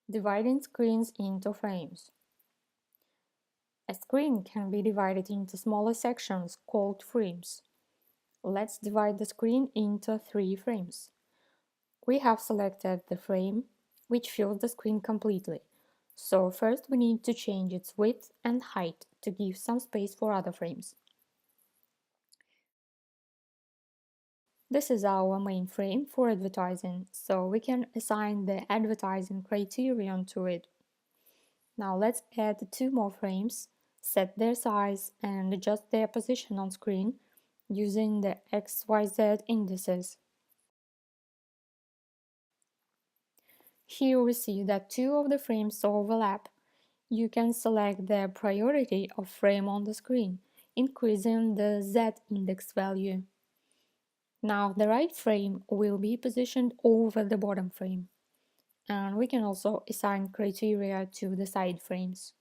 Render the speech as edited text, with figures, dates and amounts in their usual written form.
Dividing screens into frames. A screen can be divided into smaller sections called frames. Let's divide the screen into 3 frames. We have selected the frame which fills the screen completely. So first we need to change its width and height to give some space for other frames. This is our main frame for advertising, so we can assign the advertising criterion to it. Now let's add 2 more frames, set their size and adjust their position on screen using the XYZ indices. Here we see that 2 of the frames overlap. You can select the priority of frame on the screen, increasing the Z index value. Now the right frame will be positioned over the bottom frame. And we can also assign criteria to the side frames.